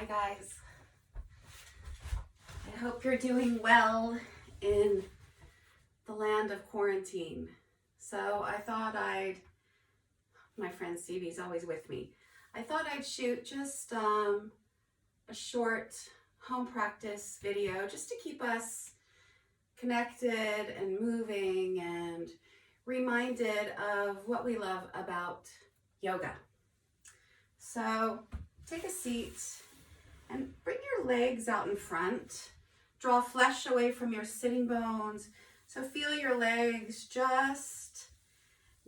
Hi guys. I hope you're doing well in the land of quarantine. So I thought my friend Stevie's always with me. I thought I'd shoot just a short home practice video just to keep us connected and moving and reminded of what we love about yoga. So take a seat and bring your legs out in front. Draw flesh away from your sitting bones. So feel your legs just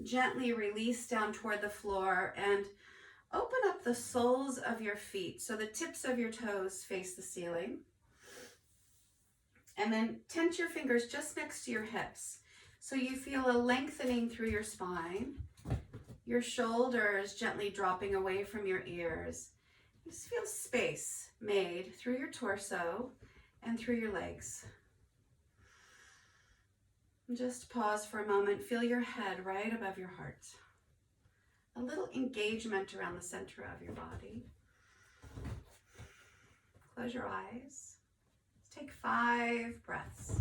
gently release down toward the floor and open up the soles of your feet so the tips of your toes face the ceiling. And then tent your fingers just next to your hips so you feel a lengthening through your spine. Your shoulders gently dropping away from your ears. Just feel space made through your torso and through your legs. And just pause for a moment. Feel your head right above your heart. A little engagement around the center of your body. Close your eyes. Take 5 breaths.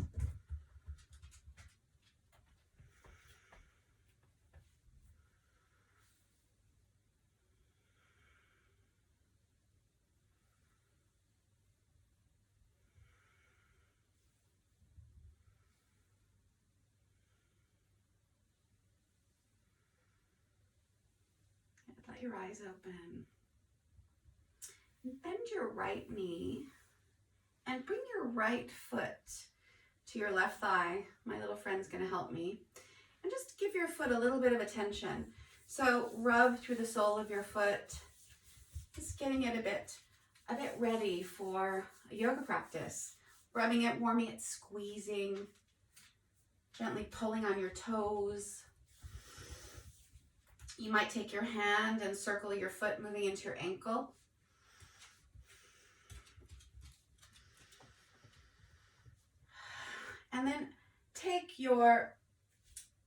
Let your eyes open. Bend your right knee and bring your right foot to your left thigh. My little friend's going to help me. And just give your foot a little bit of attention. So rub through the sole of your foot, just getting it a bit ready for a yoga practice. Rubbing it, warming it, squeezing, gently pulling on your toes. You might take your hand and circle your foot, moving into your ankle. And then take your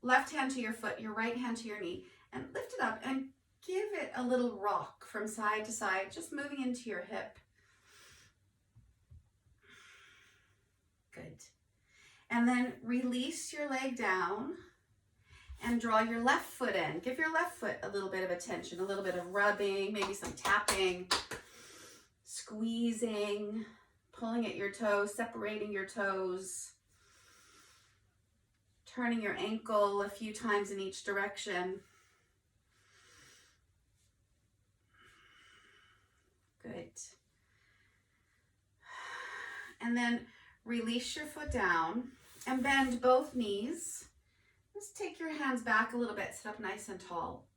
left hand to your foot, your right hand to your knee, and lift it up and give it a little rock from side to side, just moving into your hip. Good. And then release your leg down and draw your left foot in. Give your left foot a little bit of attention, a little bit of rubbing, maybe some tapping, squeezing, pulling at your toes, separating your toes, turning your ankle a few times in each direction. Good. And then release your foot down and bend both knees. Just take your hands back a little bit, sit up nice and tall.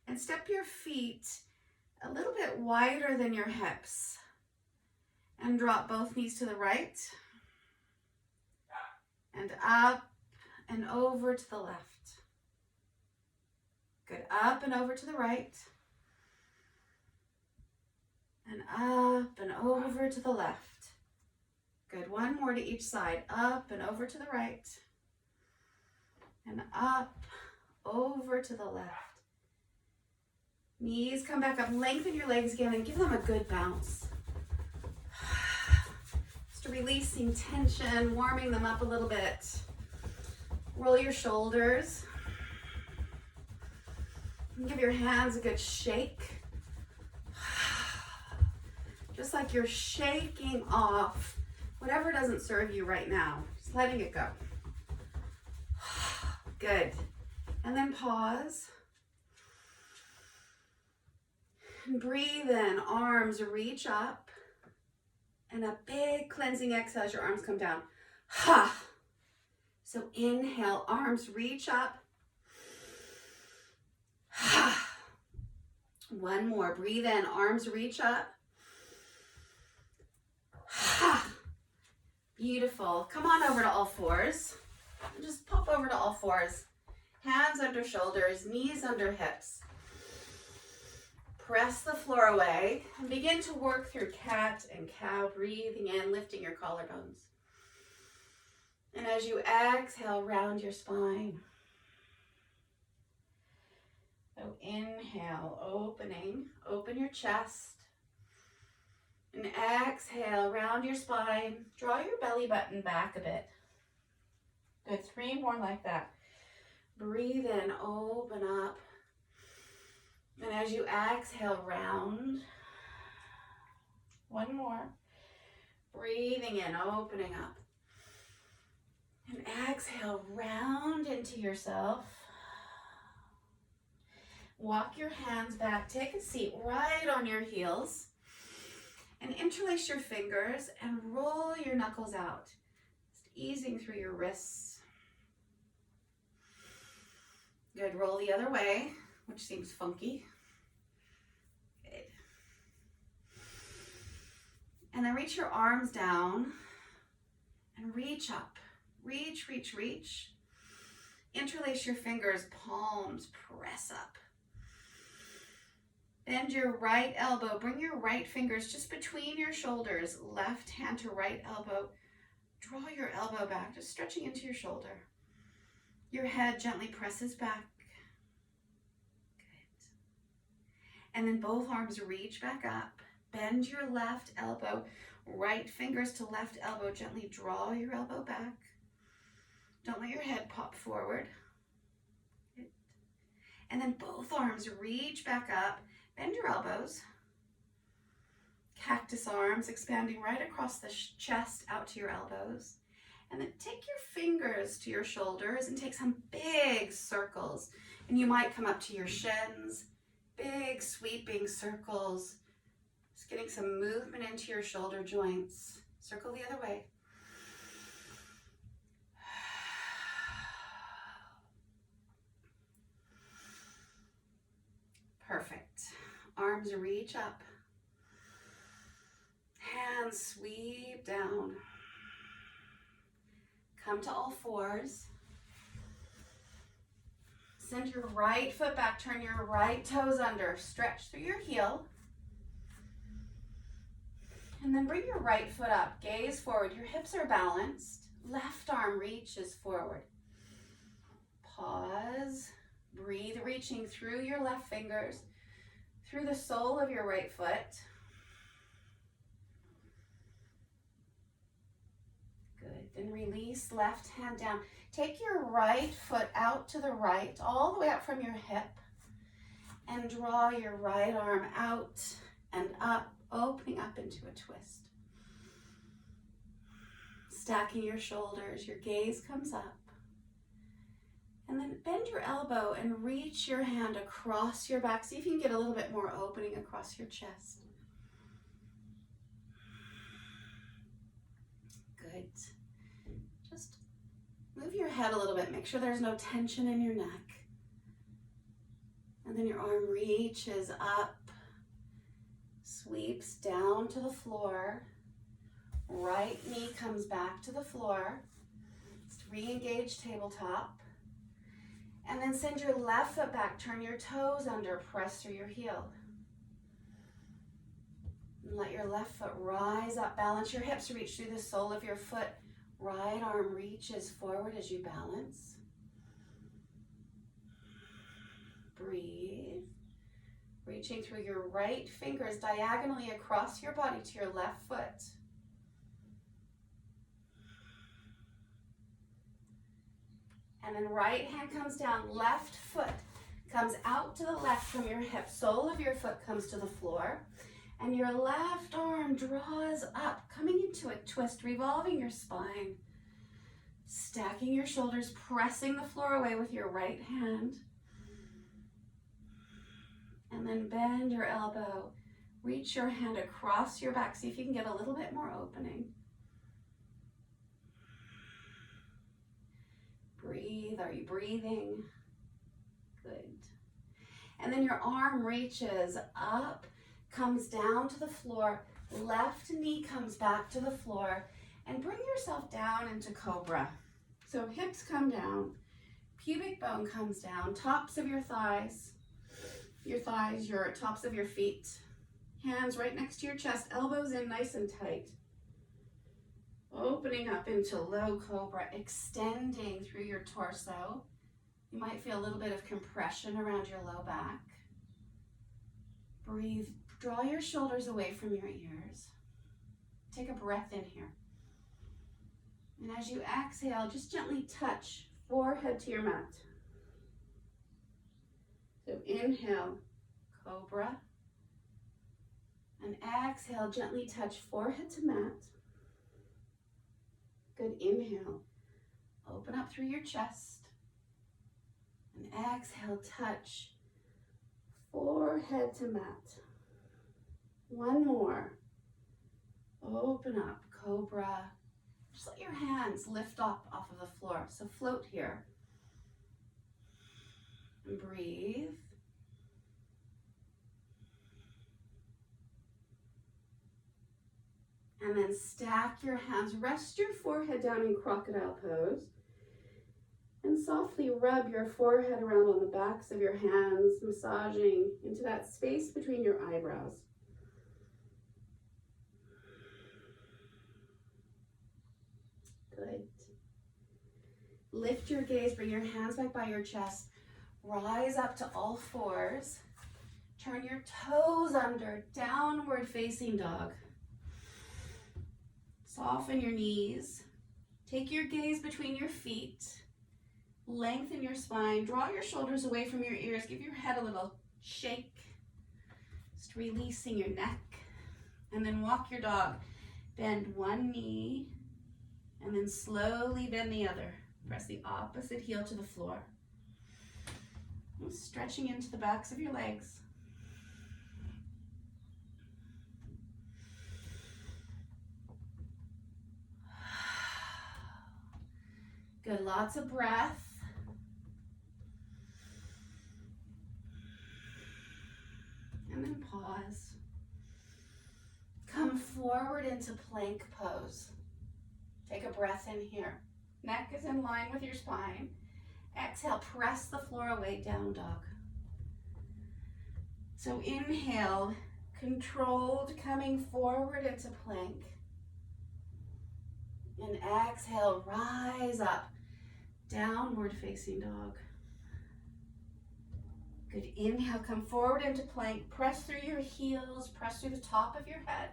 And step your feet a little bit wider than your hips. And drop both knees to the right. And up and over to the left. Good, up and over to the right. And up and over to the left. Good, one more to each side. Up and over to the right. And up, over to the left. Knees come back up, lengthen your legs again and give them a good bounce. Just releasing tension, warming them up a little bit. Roll your shoulders. And give your hands a good shake. Just like you're shaking off whatever doesn't serve you right now. Just letting it go. Good. And then pause. And breathe in. Arms reach up. And a big cleansing exhale as your arms come down. Ha! So inhale, arms reach up. Ha! One more. Breathe in. Arms reach up. Ha! Beautiful. Come on over to all fours. Just pop over to all fours. Hands under shoulders, knees under hips. Press the floor away and begin to work through cat and cow, breathing in, lifting your collarbones. And as you exhale, round your spine. So inhale, open your chest. And exhale, round your spine. Draw your belly button back a bit. Good, 3 more like that. Breathe in, open up. And as you exhale, round. 1 more. Breathing in, opening up. And exhale, round into yourself. Walk your hands back. Take a seat right on your heels. And interlace your fingers and roll your knuckles out. Just easing through your wrists. Good, roll the other way, which seems funky. Good. And then reach your arms down and reach up. Reach, reach, reach. Interlace your fingers, palms press up. Bend your right elbow. Bring your right fingers just between your shoulders. Left hand to right elbow. Draw your elbow back, just stretching into your shoulder. Your head gently presses back. Good. And then both arms reach back up. Bend your left elbow. Right fingers to left elbow. Gently draw your elbow back. Don't let your head pop forward. Good. And then both arms reach back up. Bend your elbows. Cactus arms expanding right across the chest out to your elbows. And then take your fingers to your shoulders and take some big circles. And you might come up to your shins. Big sweeping circles. Just getting some movement into your shoulder joints. Circle the other way. Perfect. Arms reach up. Hands sweep down. Come to all fours. Send your right foot back. Turn your right toes under. Stretch through your heel. And then bring your right foot up. Gaze forward. Your hips are balanced. Left arm reaches forward. Pause. Breathe, reaching through your left fingers, through the sole of your right foot. Good. Then release, left hand down. Take your right foot out to the right, all the way up from your hip, and draw your right arm out and up, opening up into a twist. Stacking your shoulders, your gaze comes up. And then bend your elbow and reach your hand across your back. See if you can get a little bit more opening across your chest. Good. Just move your head a little bit. Make sure there's no tension in your neck. And then your arm reaches up, sweeps down to the floor. Right knee comes back to the floor. Just re-engage tabletop. And then send your left foot back, turn your toes under, press through your heel. And let your left foot rise up, balance your hips, reach through the sole of your foot. Right arm reaches forward as you balance. Breathe. Reaching through your right fingers diagonally across your body to your left foot. And then right hand comes down, left foot comes out to the left from your hip. Sole of your foot comes to the floor. And your left arm draws up, coming into a twist, revolving your spine. Stacking your shoulders, pressing the floor away with your right hand. And then bend your elbow. Reach your hand across your back. See if you can get a little bit more opening. Breathe. Are you breathing? Good. And then your arm reaches up, comes down to the floor. Left knee comes back to the floor. And bring yourself down into cobra. So hips come down, pubic bone comes down, tops of your thighs, your tops of your feet. Hands right next to your chest, elbows in nice and tight. Opening up into low cobra, extending through your torso. You might feel a little bit of compression around your low back. Breathe, draw your shoulders away from your ears. Take a breath in here. And as you exhale, just gently touch forehead to your mat. So inhale, cobra. And exhale, gently touch forehead to mat. Good, inhale. Open up through your chest. And exhale, touch forehead to mat. One more. Open up, cobra. Just let your hands lift up off of the floor. So float here. And breathe. And then stack your hands. Rest your forehead down in crocodile pose. And softly rub your forehead around on the backs of your hands, massaging into that space between your eyebrows. Good. Lift your gaze, bring your hands back by your chest. Rise up to all fours. Turn your toes under, downward facing dog. Soften your knees. Take your gaze between your feet. Lengthen your spine. Draw your shoulders away from your ears. Give your head a little shake. Just releasing your neck. And then walk your dog. Bend one knee and then slowly bend the other. Press the opposite heel to the floor. Stretching into the backs of your legs. Good, lots of breath. And then pause. Come forward into plank pose. Take a breath in here. Neck is in line with your spine. Exhale, press the floor away, down dog. So inhale, controlled, coming forward into plank. And exhale, rise up, downward facing dog. Good, inhale, come forward into plank. Press through your heels, press through the top of your head.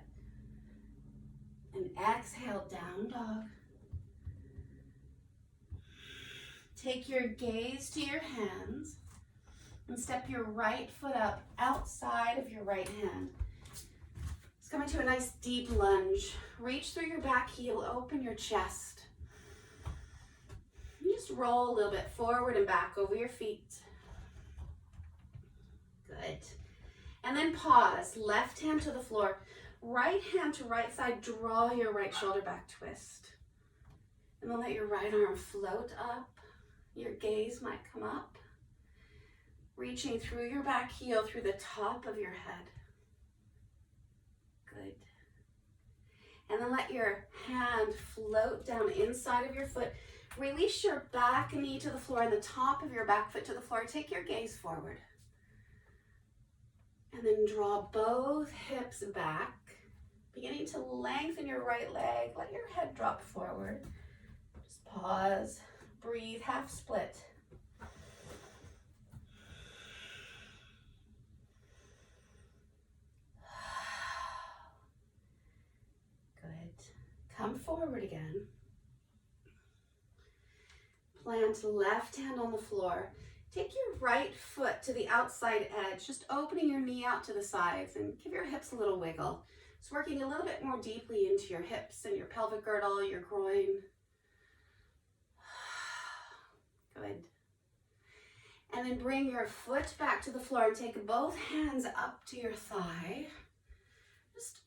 And exhale, down dog. Take your gaze to your hands and step your right foot up outside of your right hand. Let's come into a nice deep lunge. Reach through your back heel, open your chest. You just roll a little bit forward and back over your feet. Good. And then pause, left hand to the floor, right hand to right side, draw your right shoulder back, twist. And then let your right arm float up. Your gaze might come up, reaching through your back heel, through the top of your head. Good. And then let your hand float down inside of your foot. Release your back knee to the floor and the top of your back foot to the floor. Take your gaze forward. And then draw both hips back, beginning to lengthen your right leg. Let your head drop forward. Just pause. Breathe, half split. Good. Come forward again. Plant left hand on the floor. Take your right foot to the outside edge, just opening your knee out to the sides and give your hips a little wiggle. It's working a little bit more deeply into your hips and your pelvic girdle, your groin. Good. And then bring your foot back to the floor and take both hands up to your thigh. Just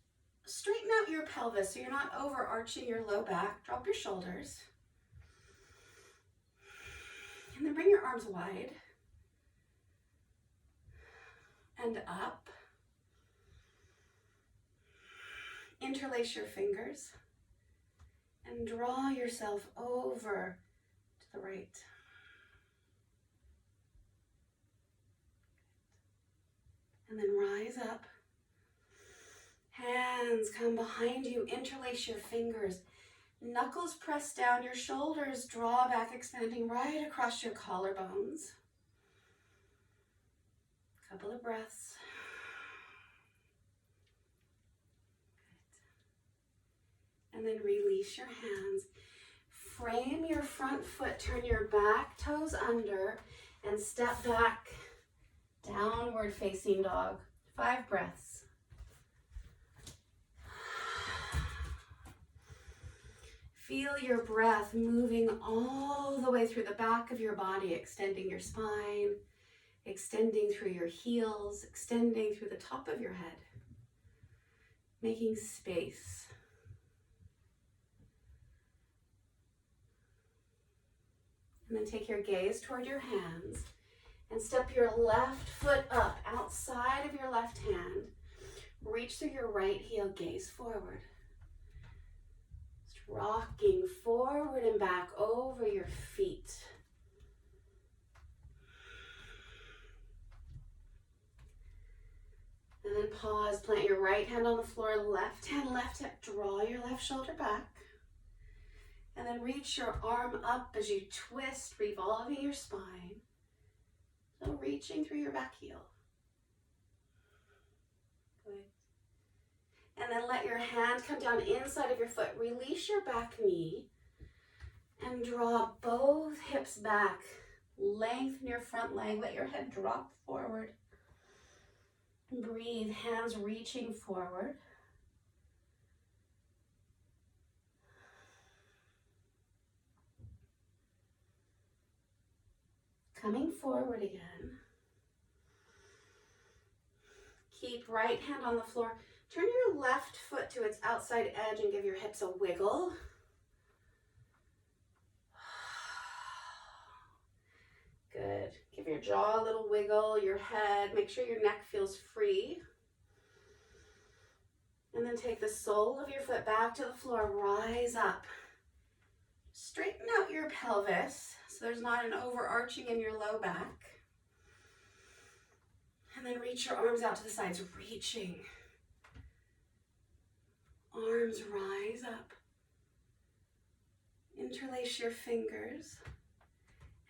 straighten out your pelvis so you're not overarching your low back. Drop your shoulders. And then bring your arms wide and up. Interlace your fingers and draw yourself over to the right. And then rise up. Hands come behind you. Interlace your fingers. Knuckles press down. Your shoulders draw back, expanding right across your collarbones. Couple of breaths. then release your hands. Frame your front foot, turn your back toes under, and step back, downward facing dog. 5 breaths. Feel your breath moving all the way through the back of your body, extending your spine, extending through your heels, extending through the top of your head, making space. And then take your gaze toward your hands and step your left foot up outside of your left hand. Reach through your right heel, gaze forward. Just rocking forward and back over your feet. And then pause, plant your right hand on the floor, left hand, left hip, draw your left shoulder back. And then reach your arm up as you twist, revolving your spine. So reaching through your back heel. Good. And then let your hand come down inside of your foot. Release your back knee and draw both hips back. Lengthen your front leg. Let your head drop forward. Breathe, hands reaching forward. Coming forward again. Keep right hand on the floor. Turn your left foot to its outside edge and give your hips a wiggle. Good. Give your jaw a little wiggle, your head. Make sure your neck feels free. And then take the sole of your foot back to the floor. Rise up. Straighten out your pelvis so there's not an overarching in your low back. And then reach your arms out to the sides, reaching. Arms rise up. Interlace your fingers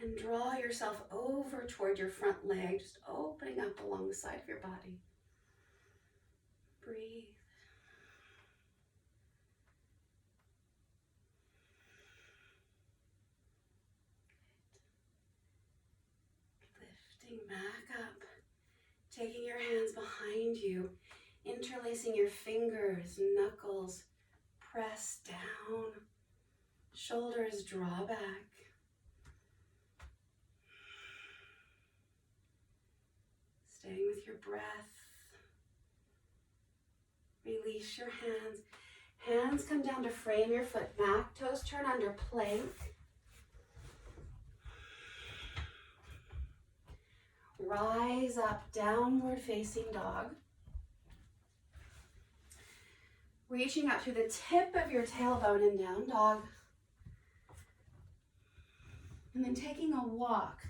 and draw yourself over toward your front leg, just opening up along the side of your body. Breathe. Lifting back up, taking your hands behind you, interlacing your fingers, knuckles, press down, shoulders draw back. Staying with your breath. Release your hands. Hands come down to frame your foot back, toes turn under, plank. Rise up, downward facing dog. Reaching up through the tip of your tailbone and down dog. And then taking a walk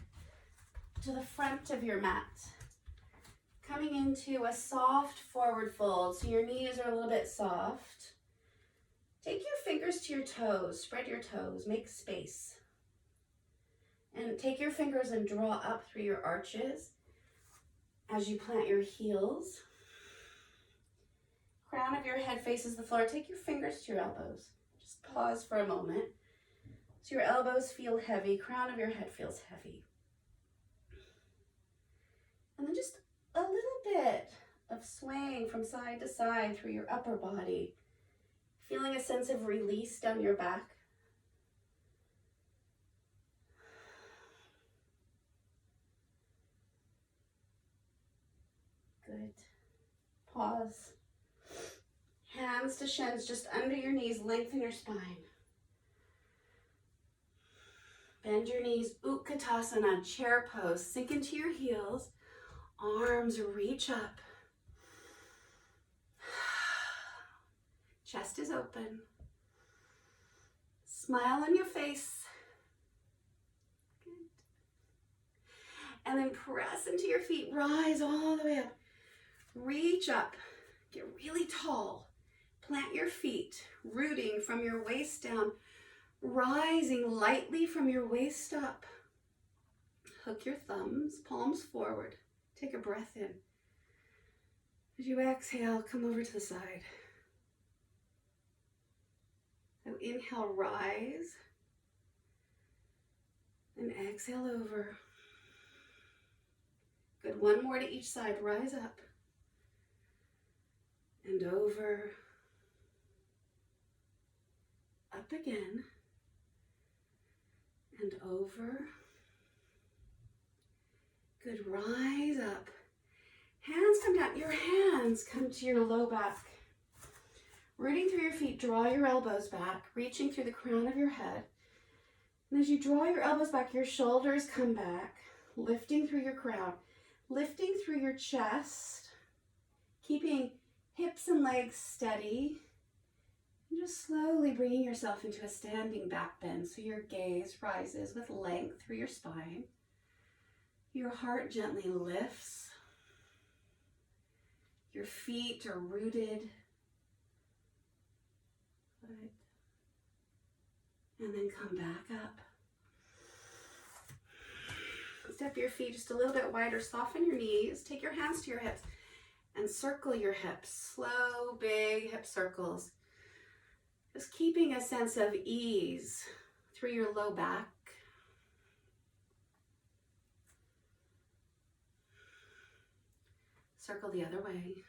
to the front of your mat. Coming into a soft forward fold, so your knees are a little bit soft. Take your fingers to your toes, spread your toes, make space. And take your fingers and draw up through your arches as you plant your heels. Crown of your head faces the floor. Take your fingers to your elbows. Just pause for a moment. So your elbows feel heavy, crown of your head feels heavy. And then just a little bit of swaying from side to side through your upper body, feeling a sense of release down your back. Good. Pause. Hands to shins just under your knees, lengthen your spine. Bend your knees, Utkatasana, chair pose, sink into your heels. Arms reach up. Chest is open. Smile on your face. Good. And then press into your feet. Rise all the way up. Reach up. Get really tall. Plant your feet, rooting from your waist down. Rising lightly from your waist up. Hook your thumbs, palms forward. Take a breath in. As you exhale, come over to the side. So inhale, rise. And exhale over. Good, one more to each side, rise up. And over. Up again. And over. Good, rise up. Hands come down, your hands come to your low back. Rooting through your feet, draw your elbows back, reaching through the crown of your head. And as you draw your elbows back, your shoulders come back, lifting through your crown, lifting through your chest, keeping hips and legs steady, and just slowly bringing yourself into a standing back bend so your gaze rises with length through your spine. Your heart gently lifts. Your feet are rooted. Good. And then come back up. Step your feet just a little bit wider. Soften your knees. Take your hands to your hips and circle your hips. Slow, big hip circles. Just keeping a sense of ease through your low back. Circle the other way.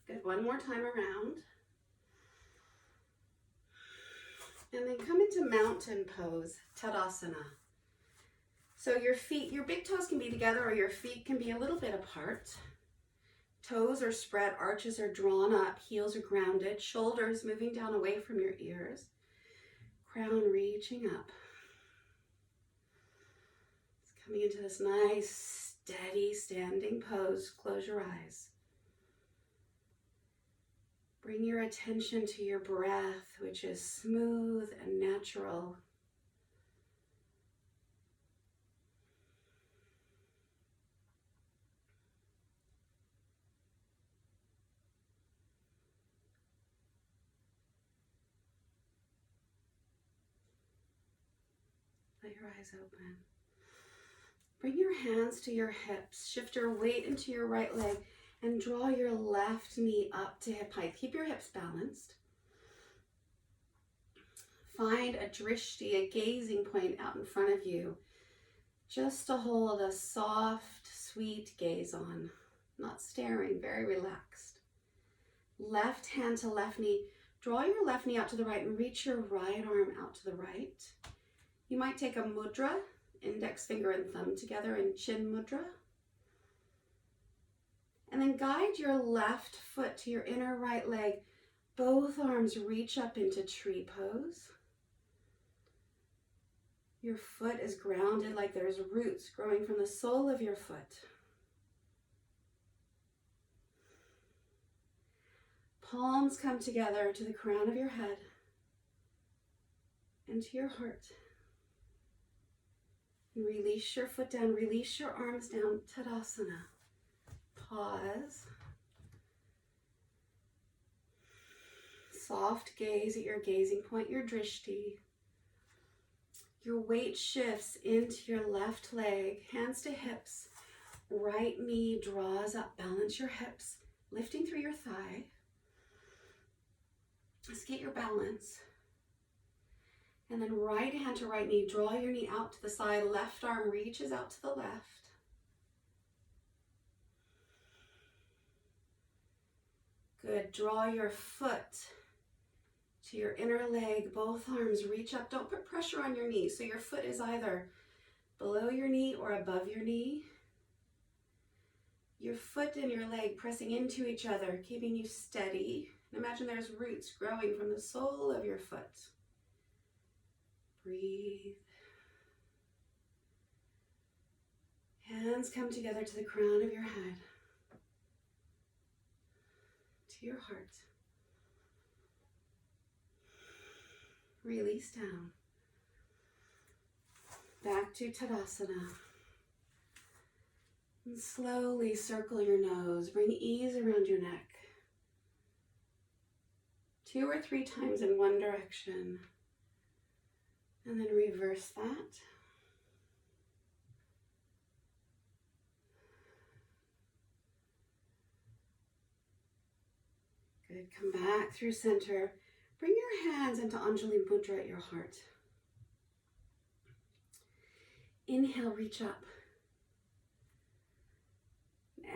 Good, one more time around. And then come into mountain pose, Tadasana. So your feet, your big toes can be together or your feet can be a little bit apart. Toes are spread, arches are drawn up, heels are grounded, shoulders moving down away from your ears, crown reaching up. It's coming into this nice, steady, standing pose. Close your eyes. Bring your attention to your breath, which is smooth and natural. Let your eyes open. Bring your hands to your hips. Shift your weight into your right leg and draw your left knee up to hip height. Keep your hips balanced. Find a drishti, a gazing point out in front of you, just to hold a soft, sweet gaze on, not staring, very relaxed. Left hand to left knee. Draw your left knee out to the right and reach your right arm out to the right. You might take a mudra, index finger and thumb together in chin mudra. And then guide your left foot to your inner right leg. Both arms reach up into tree pose. Your foot is grounded like there's roots growing from the sole of your foot. Palms come together to the crown of your head and to your heart. And release your foot down, release your arms down, Tadasana. Pause. Soft gaze at your gazing point, your drishti. Your weight shifts into your left leg, hands to hips. Right knee draws up, balance your hips, lifting through your thigh. Just get your balance. And then right hand to right knee, draw your knee out to the side, left arm reaches out to the left. Good, draw your foot to your inner leg, both arms reach up. Don't put pressure on your knee, so your foot is either below your knee or above your knee. Your foot and your leg pressing into each other, keeping you steady. And imagine there's roots growing from the sole of your foot. Breathe. Hands come together to the crown of your head, to your heart. Release down. Back to Tadasana. And slowly circle your nose. Bring ease around your neck. 2 or 3 times in one direction. And then reverse that. Good. Come back through center. Bring your hands into Anjali Mudra at your heart. Inhale, reach up.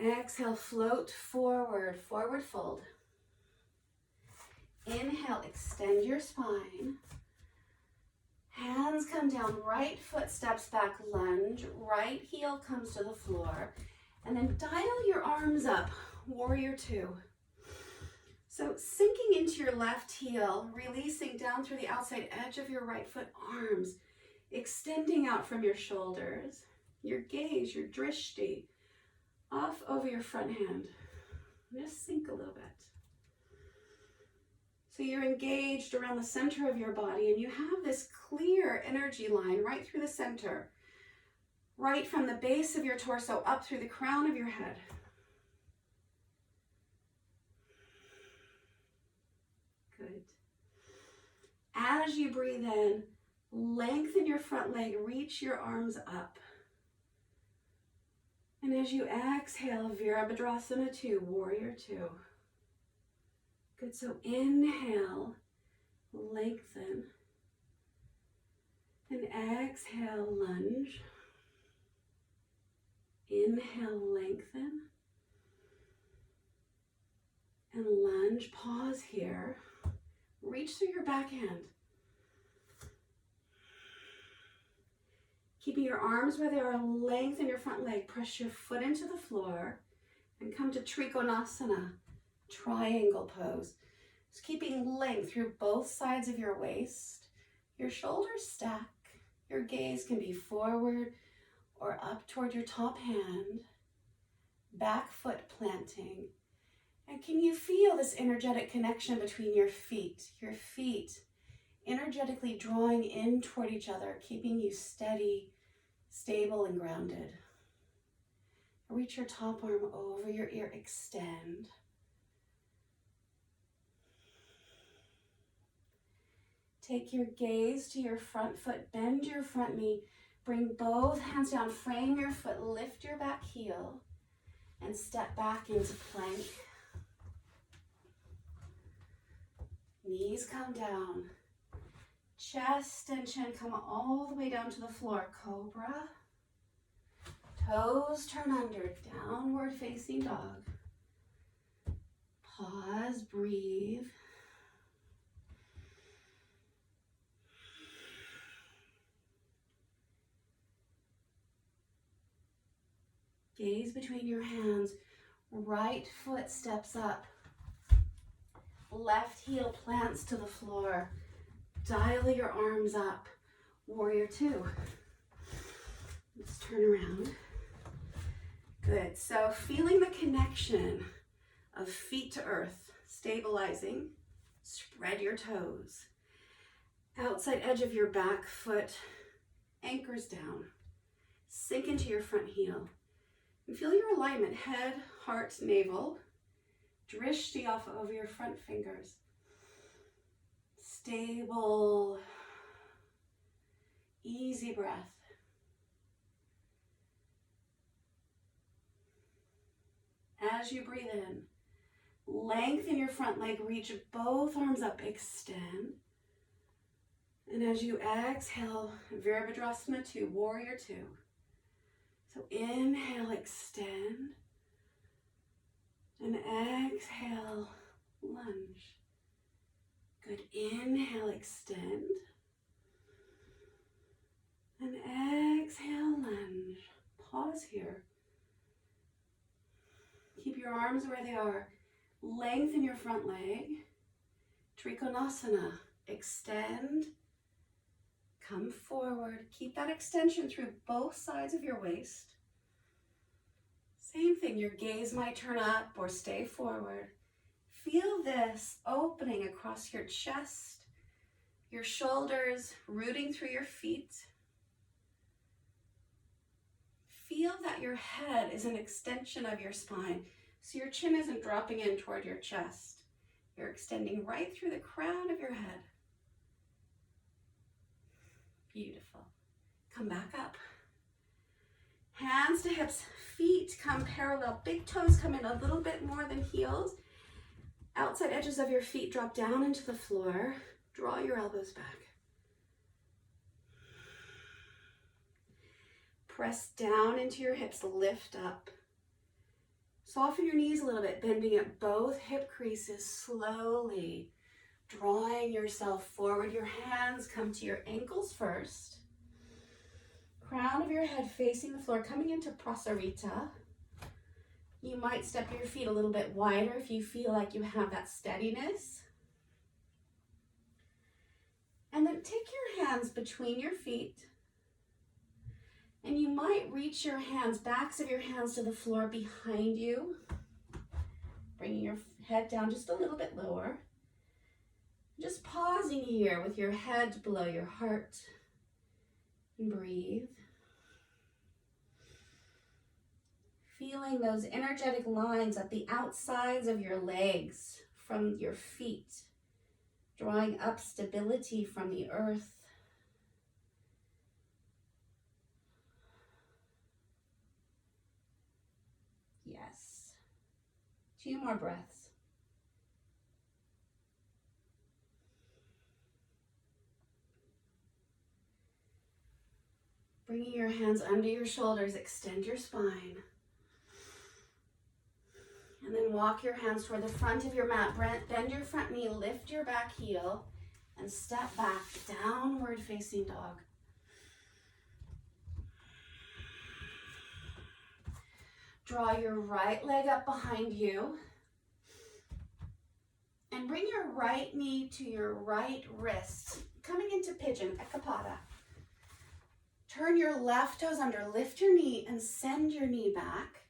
Exhale, float forward, forward fold. Inhale, extend your spine. Hands come down, right foot steps back, lunge, right heel comes to the floor, and then dial your arms up, warrior two. So sinking into your left heel, releasing down through the outside edge of your right foot, arms extending out from your shoulders, your gaze, your drishti, off over your front hand. Just sink a little bit. So you're engaged around the center of your body and you have this clear energy line right through the center, right from the base of your torso up through the crown of your head. Good. As you breathe in, lengthen your front leg, reach your arms up. And as you exhale, Virabhadrasana 2, warrior 2. Good, so inhale, lengthen, and exhale, lunge. Inhale, lengthen, and lunge. Pause here. Reach through your back hand. Keeping your arms where they are, lengthen your front leg. Press your foot into the floor and come to Trikonasana, triangle pose. Just keeping length through both sides of your waist. Your shoulders stack. Your gaze can be forward or up toward your top hand. Back foot planting. And can you feel this energetic connection between your feet? Your feet energetically drawing in toward each other, keeping you steady, stable, and grounded. Reach your top arm over your ear, extend. Take your gaze to your front foot, bend your front knee, bring both hands down, frame your foot, lift your back heel, and step back into plank. Knees come down. Chest and chin come all the way down to the floor. Cobra. Toes turn under. Downward facing dog. Pause. Breathe. Gaze between your hands. Right foot steps up. Left heel plants to the floor. Dial your arms up. Warrior 2. Let's turn around. Good. So feeling the connection of feet to earth, stabilizing. Spread your toes. Outside edge of your back foot anchors down. Sink into your front heel. And feel your alignment, head, heart, navel. Drishti off over your front fingers. Stable, easy breath. As you breathe in, lengthen your front leg, reach both arms up, extend. And as you exhale, Virabhadrasana 2, warrior 2. So inhale, extend. And exhale, lunge. Good. Inhale, extend. And exhale, lunge. Pause here. Keep your arms where they are. Lengthen your front leg. Trikonasana. Extend. Come forward. Keep that extension through both sides of your waist. Same thing, your gaze might turn up or stay forward. Feel this opening across your chest, your shoulders, rooting through your feet. Feel that your head is an extension of your spine, so your chin isn't dropping in toward your chest. You're extending right through the crown of your head. Beautiful. Come back up. Hands to hips, feet come parallel, big toes come in a little bit more than heels. Outside edges of your feet drop down into the floor. Draw your elbows back. Press down into your hips, lift up. Soften your knees a little bit, bending at both hip creases slowly. Drawing yourself forward. Your hands come to your ankles first. Crown of your head facing the floor, coming into Prasarita. You might step your feet a little bit wider if you feel like you have that steadiness. And then take your hands between your feet. And you might reach your hands, backs of your hands to the floor behind you. Bringing your head down just a little bit lower. Just pausing here with your head below your heart. And breathe. Feeling those energetic lines at the outsides of your legs from your feet, drawing up stability from the earth. Yes. 2 more breaths. Bringing your hands under your shoulders, extend your spine. And then walk your hands toward the front of your mat. Bend your front knee, lift your back heel, and step back, downward facing dog. Draw your right leg up behind you. And bring your right knee to your right wrist, coming into pigeon, Ekapada. Turn your left toes under, lift your knee, and send your knee back.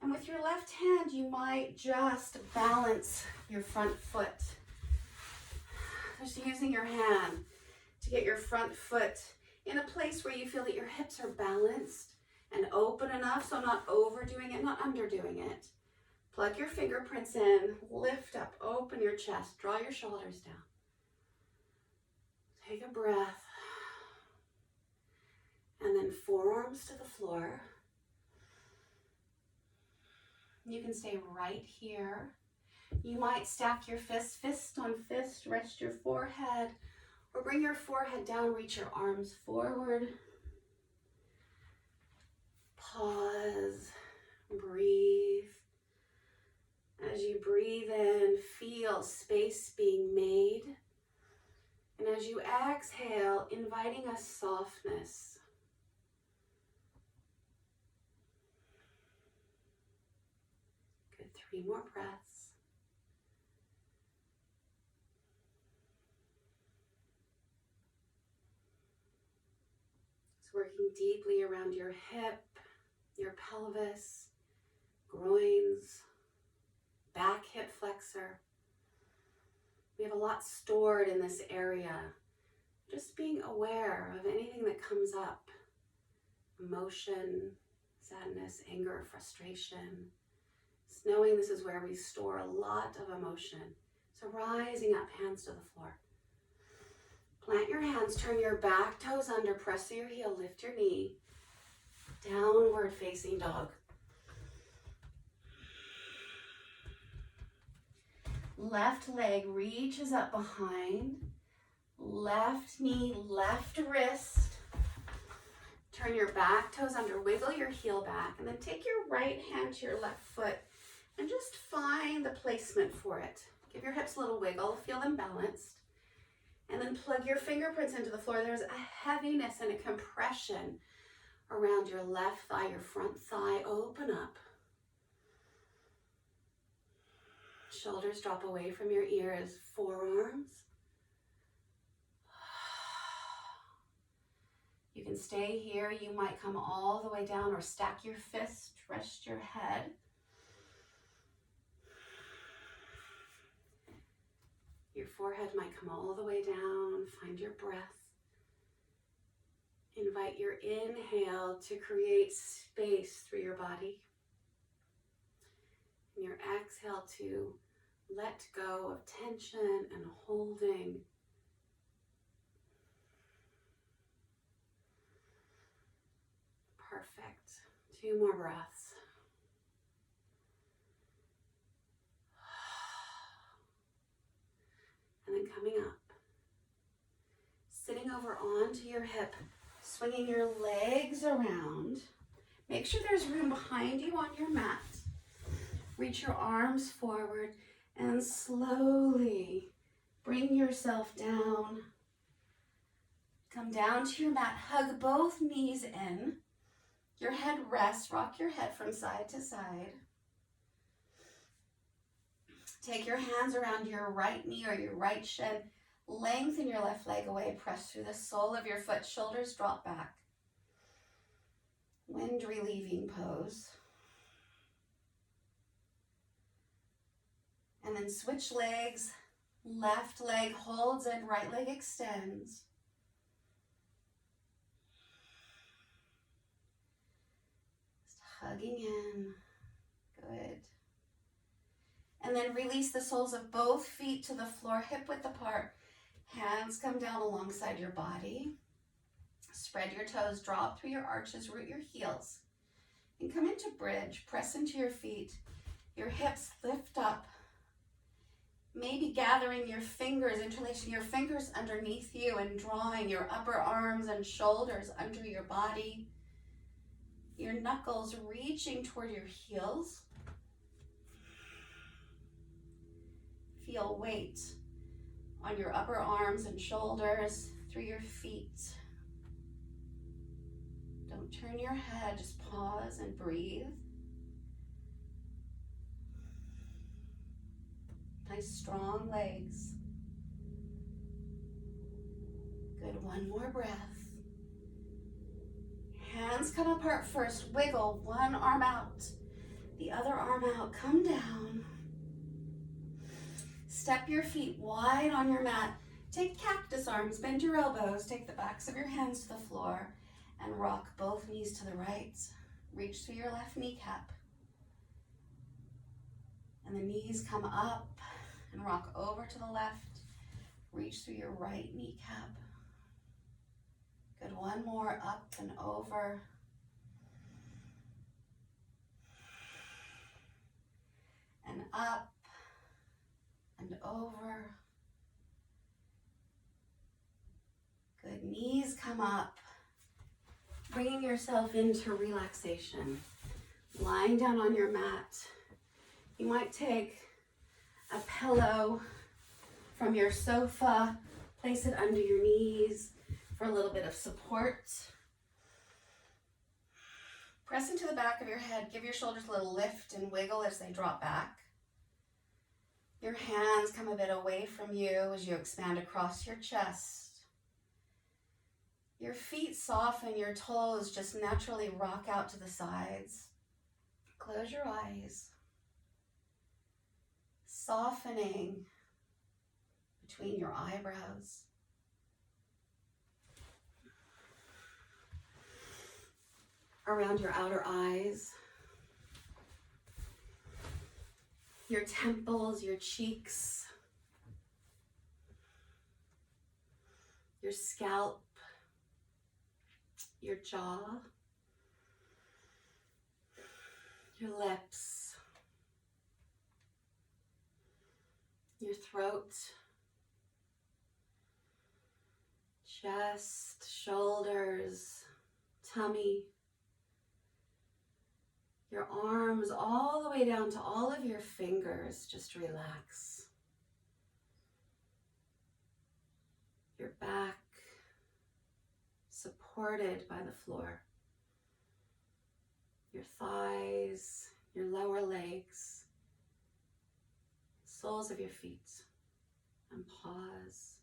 And with your left hand, you might just balance your front foot. Just using your hand to get your front foot in a place where you feel that your hips are balanced and open enough, so not overdoing it, not underdoing it. Plug your fingerprints in, lift up, open your chest, draw your shoulders down. Take a breath. And then forearms to the floor. You can stay right here. You might stack your fists, fist on fist, rest your forehead, or bring your forehead down, reach your arms forward. Pause, breathe. As you breathe in, feel space being made. And as you exhale, inviting a softness. Good, 3 more breaths. It's working deeply around your hip, your pelvis, groins, back hip flexor. We have a lot stored in this area. Just being aware of anything that comes up. Emotion, sadness, anger, frustration. Just knowing this is where we store a lot of emotion. So rising up, hands to the floor. Plant your hands, turn your back toes under, press your heel, lift your knee. Downward facing dog. Left leg reaches up behind. Left knee, left wrist. Turn your back toes under, wiggle your heel back, and then take your right hand to your left foot and just find the placement for it. Give your hips a little wiggle, feel them balanced. And then plug your fingerprints into the floor. There's a heaviness and a compression around your left thigh, your front thigh. Open up. Shoulders drop away from your ears, forearms. You can stay here. You might come all the way down or stack your fist, rest your head. Your forehead might come all the way down. Find your breath. Invite your inhale to create space through your body. And your exhale to let go of tension and holding. Perfect. 2 more breaths. coming up. Sitting over onto your hip, swinging your legs around. Make sure there's room behind you on your mat. Reach your arms forward and slowly bring yourself down. Come down to your mat, hug both knees in. Your head rests, rock your head from side to side. Take your hands around your right knee or your right shin. Lengthen your left leg away, press through the sole of your foot, shoulders drop back. Wind relieving pose. And then switch legs. Left leg holds in, right leg extends. Just hugging in. Good. And then release the soles of both feet to the floor, hip width apart. Hands come down alongside your body. Spread your toes, drop through your arches, root your heels. And come into bridge, press into your feet. Your hips lift up. Maybe gathering your fingers, interlacing your fingers underneath you and drawing your upper arms and shoulders under your body. Your knuckles reaching toward your heels. Feel weight on your upper arms and shoulders, through your feet. Don't turn your head, just pause and breathe. Nice strong legs. Good, one more breath. Hands come apart first, wiggle one arm out, the other arm out, come down. Step your feet wide on your mat. Take cactus arms, bend your elbows, take the backs of your hands to the floor and rock both knees to the right. Reach through your left kneecap. And the knees come up and rock over to the left. Reach through your right kneecap. Good, one more, up and over. And up and over. Good, knees come up. Bringing yourself into relaxation. Lying down on your mat. You might take a pillow from your sofa, place it under your knees for a little bit of support. Press into the back of your head. Give your shoulders a little lift and wiggle as they drop back. Your hands come a bit away from you as you expand across your chest. Your feet soften, your toes just naturally rock out to the sides. Close your eyes. Softening between your eyebrows. Around your outer eyes. Your temples, your cheeks. Your scalp. Your jaw. Your lips. Your throat, chest, shoulders, tummy, your arms all the way down to all of your fingers. Just relax. Your back supported by the floor. Your thighs, your lower legs. Soles of your feet, and pause.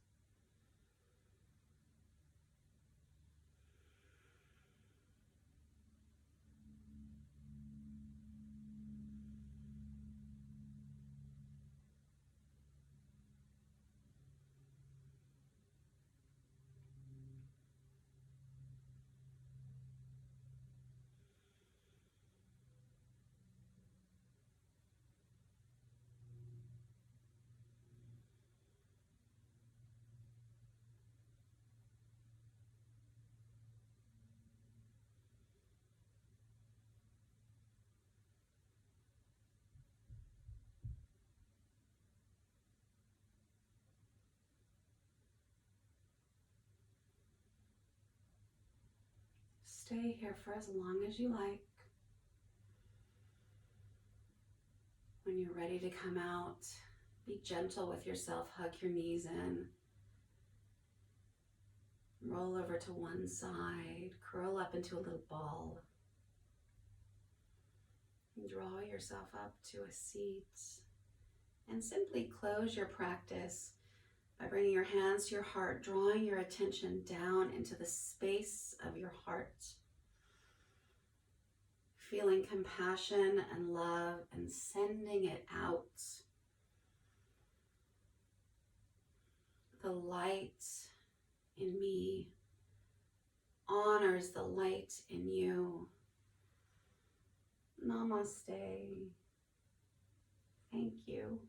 stay here for as long as you like. When you're ready to come out, be gentle with yourself. Hug your knees in. Roll over to one side. Curl up into a little ball. And draw yourself up to a seat. And simply close your practice by bringing your hands to your heart, drawing your attention down into the space of your heart. Feeling compassion and love and sending it out. The light in me honors the light in you. Namaste. Thank you.